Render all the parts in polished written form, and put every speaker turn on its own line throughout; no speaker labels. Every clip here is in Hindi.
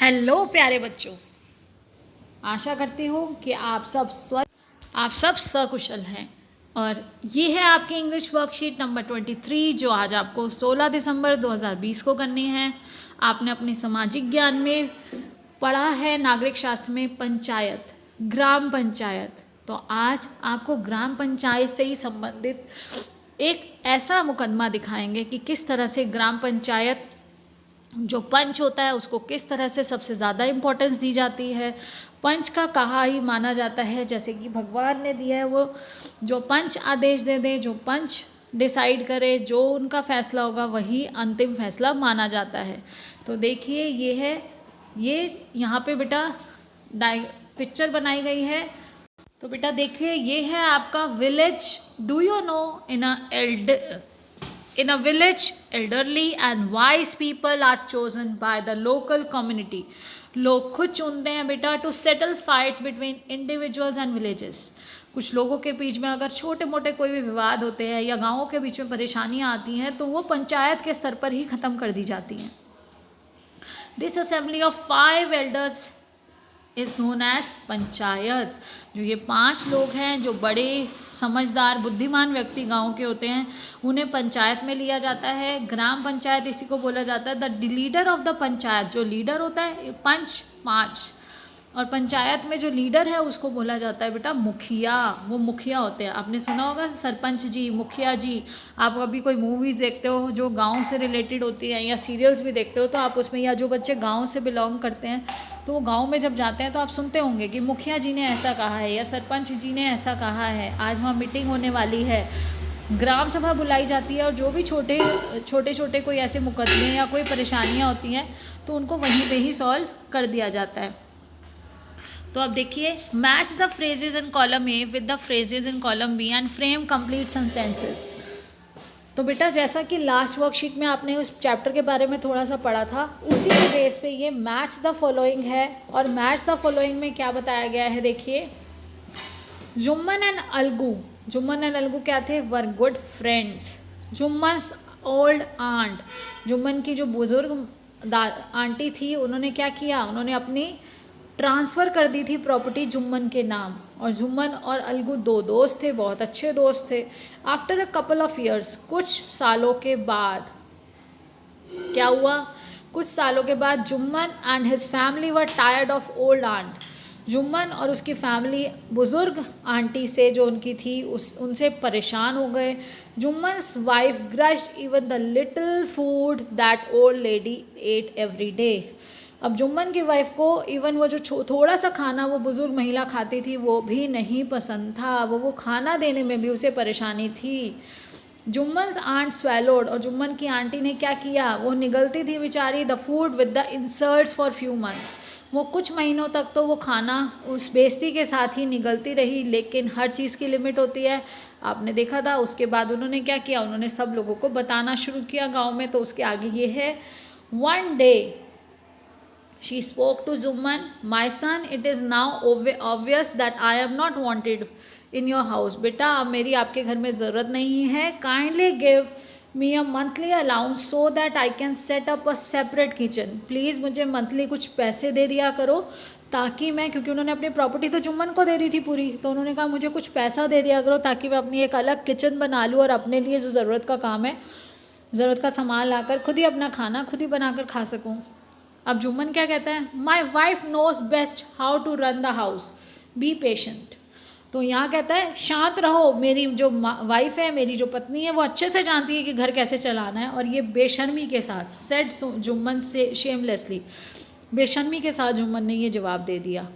हेलो प्यारे बच्चों, आशा करती हूँ कि आप सब सकुशल हैं। और ये है आपकी इंग्लिश वर्कशीट नंबर 23 जो आज आपको 16 दिसंबर 2020 को करनी है। आपने अपने सामाजिक ज्ञान में पढ़ा है नागरिक शास्त्र में पंचायत, ग्राम पंचायत। तो आज आपको ग्राम पंचायत से ही संबंधित एक ऐसा मुकदमा दिखाएंगे कि किस तरह से ग्राम पंचायत जो पंच होता है उसको किस तरह से सबसे ज़्यादा इम्पोर्टेंस दी जाती है। पंच का कहा ही माना जाता है, जैसे कि भगवान ने दिया है, वो जो पंच आदेश दे दे, जो पंच डिसाइड करे, जो उनका फैसला होगा वही अंतिम फैसला माना जाता है। तो देखिए ये यहाँ पे बेटा पिक्चर बनाई गई है। तो बेटा देखिए ये है आपका village. Do you know in a village, elderly and wise people are chosen by the local community. लोग खुद चुनते हैं बेटा to settle fights between individuals and villages. कुछ लोगों के बीच में अगर छोटे मोटे कोई भी विवाद होते हैं या गाँवों के बीच में परेशानियाँ आती हैं तो वो पंचायत के स्तर पर ही ख़त्म कर दी जाती हैं। This assembly of 5 elders is known as panchayat. जो ये 5 लोग हैं जो बड़े समझदार बुद्धिमान व्यक्ति गांव के होते हैं उन्हें पंचायत में लिया जाता है। ग्राम पंचायत इसी को बोला जाता है। The leader of the panchayat, जो लीडर होता है पंच 5, और पंचायत में जो लीडर है उसको बोला जाता है बेटा मुखिया। वो मुखिया होते हैं। आपने सुना होगा सरपंच जी, मुखिया जी। आप कभी कोई मूवीज़ देखते हो जो गांव से रिलेटेड होती है या सीरियल्स भी देखते हो तो आप उसमें, या जो बच्चे गांव से बिलोंग करते हैं तो वो गांव में जब जाते हैं तो आप सुनते होंगे कि मुखिया जी ने ऐसा कहा है या सरपंच जी ने ऐसा कहा है, आज वहाँ मीटिंग होने वाली है, ग्राम सभा बुलाई जाती है और जो भी छोटे छोटे कोई ऐसे मुकदमे या कोई परेशानियाँ होती हैं तो उनको वहीं पे ही सॉल्व कर दिया जाता है। तो अब देखिए, match the phrases in column A with the phrases in column B and frame complete sentences. तो बेटा जैसा कि लास्ट वर्कशीट में आपने उस चैप्टर के बारे में थोड़ा सा पढ़ा था, उसी के बेस पे ये मैच द फॉलोइंग है। और मैच द फॉलोइंग में क्या बताया गया है, देखिए, जुम्मन एंड अलगू क्या थे, were good friends. Jumman's old aunt, Jumman की जो बुजुर्ग आंटी थी उन्होंने क्या किया, उन्होंने अपनी ट्रांसफ़र कर दी थी प्रॉपर्टी जुम्मन के नाम। और जुम्मन और अलगू 2 दोस्त थे, बहुत अच्छे दोस्त थे। After a couple of years, कुछ सालों के बाद क्या हुआ, कुछ सालों के बाद Jumman and his family were tired of old aunt. Jumman और उसकी फैमिली बुज़ुर्ग आंटी से जो उनकी थी उनसे परेशान हो गए। Jumman's wife grudged even the little food that old lady ate every day. अब जुम्मन की वाइफ को इवन वो जो थोड़ा सा खाना वो बुज़ुर्ग महिला खाती थी वो भी नहीं पसंद था, वो खाना देने में भी उसे परेशानी थी। जुम्मन्स आंट स्वेलोड, और जुम्मन की आंटी ने क्या किया, वो निगलती थी बेचारी the food with the inserts for few months. वो कुछ महीनों तक तो वो खाना उस बेइज्जती के साथ ही निगलती रही, लेकिन हर चीज़ की लिमिट होती है, आपने देखा था। उसके बाद उन्होंने क्या किया, उन्होंने सब लोगों को बताना शुरू किया गाँव में। तो उसके आगे ये है, one day she spoke to Zumman, my son, it is now obvious that I am not wanted in your house. बेटा अब मेरी आपके घर में ज़रूरत नहीं है। Kindly give me a monthly allowance so that I can set up a separate kitchen. Please मुझे मंथली कुछ पैसे दे दिया करो ताकि मैं, क्योंकि उन्होंने अपनी प्रॉपर्टी तो जुम्मन को दे दी थी पूरी, तो उन्होंने कहा मुझे कुछ पैसा दे दिया करो ताकि मैं अपनी एक अलग किचन बना लूँ और अपने लिए जो ज़रूरत का काम है, ज़रूरत का सामान लाकर खुद ही अपना खाना खुद ही बनाकर खा सकूँ। अब जुम्मन क्या कहता है, my wife knows best how to run the house, be patient. तो यहाँ कहता है शांत रहो, मेरी जो वाइफ है, मेरी जो पत्नी है, वो अच्छे से जानती है कि घर कैसे चलाना है। और ये बेशर्मी के साथ, सेड जुम्मन से शेमलेसली, बेशर्मी के साथ जुम्मन ने ये जवाब दे दिया।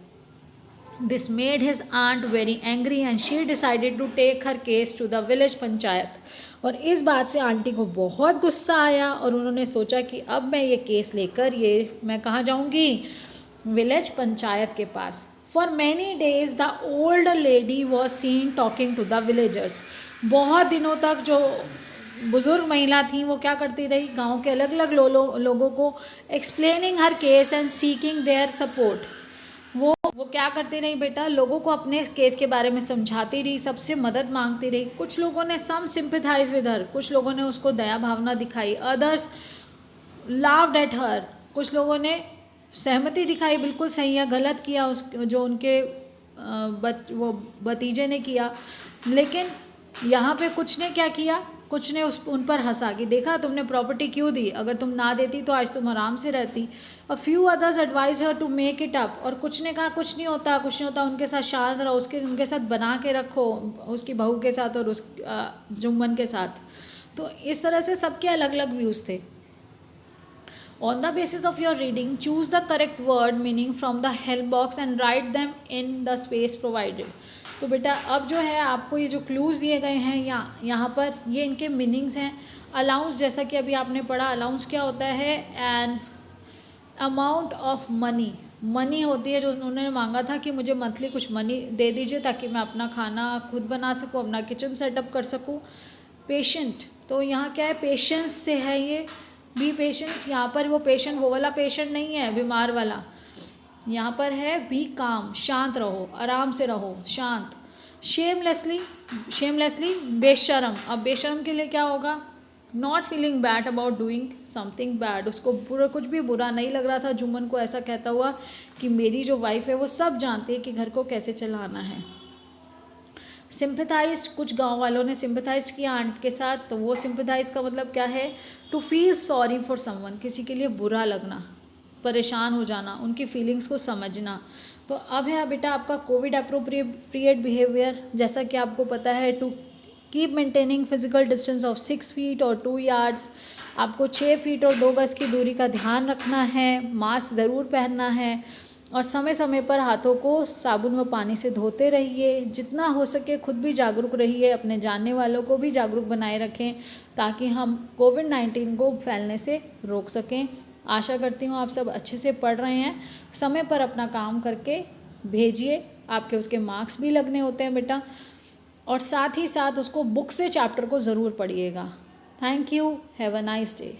This made his aunt very angry and she decided to take her case to the village panchayat. और इस बात से आंटी को बहुत गुस्सा आया और उन्होंने सोचा कि अब मैं ये केस लेकर मैं कहाँ जाऊँगी, विलेज पंचायत के पास। For many days the old lady was seen talking to the villagers. बहुत दिनों तक जो बुज़ुर्ग महिला थी वो क्या करती रही, गांव के अलग अलग लोगों को explaining her case and seeking their support. वो क्या करती रही बेटा, लोगों को अपने केस के बारे में समझाती रही, सबसे मदद मांगती रही। कुछ लोगों ने सम सिंपैथाइज विद हर, कुछ लोगों ने उसको दया भावना दिखाई। अदर्स लाव्ड एट हर, कुछ लोगों ने सहमति दिखाई, बिल्कुल सही है, गलत किया उस जो उनके वो भतीजे ने किया। लेकिन यहाँ पे कुछ ने क्या किया, कुछ ने उन पर हंसा कि देखा तुमने प्रॉपर्टी क्यों दी, अगर तुम ना देती तो आज तुम आराम से रहती। A few others advise her to make it up, और कुछ ने कहा कुछ नहीं होता, कुछ नहीं होता, उनके साथ शांत रहो, उनके साथ बना के रखो, उसकी बहू के साथ और उस जुम्मन के साथ। तो इस तरह से सबके अलग अलग व्यूज़ थे। On the basis of your reading, choose the correct word meaning from the help box and write them in the space provided. तो बेटा अब जो है आपको ये जो क्लूज़ दिए गए हैं यहाँ पर ये इनके मीनिंग्स हैं। अलाउंस, जैसा कि अभी आपने पढ़ा, अलाउंस क्या होता है, an amount of money, money होती है जो उन्होंने मांगा था कि मुझे मंथली कुछ मनी दे दीजिए ताकि मैं अपना खाना खुद बना सकूँ, अपना किचन सेटअप कर सकूँ। पेशेंट, तो यहाँ क्या है, पेशेंस से है ये, बी पेशेंट। यहाँ पर वो पेशेंट वो वाला पेशेंट नहीं है बीमार वाला, यहाँ पर है बी काम, शांत रहो, आराम से रहो, शांत। शेमलेसली, शेमलेसली बेशरम, अब बेशरम के लिए क्या होगा, not feeling bad about doing something bad, उसको पूरा कुछ भी बुरा नहीं लग रहा था जुम्मन को ऐसा कहता हुआ कि मेरी जो वाइफ है वो सब जानती है कि घर को कैसे चलाना है। सिंपथाइज, कुछ गांव वालों ने सिंपथाइज किया आंट के साथ, तो वो सिंपथाइज का मतलब क्या है, to feel sorry for someone, किसी के लिए बुरा लगना, परेशान हो जाना, उनकी फीलिंग्स को समझना। तो अब है बेटा आपका कोविड अप्रोप्रिएट बिहेवियर, जैसा कि आपको पता है, to keep maintaining physical distance of 6 feet और 2 यार्ड्स, आपको 6 फीट और 2 गज की दूरी का ध्यान रखना है, मास्क ज़रूर पहनना है, और समय समय पर हाथों को साबुन व पानी से धोते रहिए। जितना हो सके खुद भी जागरूक रहिए, अपने जानने वालों को भी जागरूक बनाए रखें ताकि हम कोविड-19 को फैलने से रोक सकें। आशा करती हूँ आप सब अच्छे से पढ़ रहे हैं, समय पर अपना काम करके भेजिए, आपके उसके मार्क्स भी लगने होते हैं बेटा, और साथ ही साथ उसको बुक से चैप्टर को ज़रूर पढ़िएगा। Thank you, have a nice day.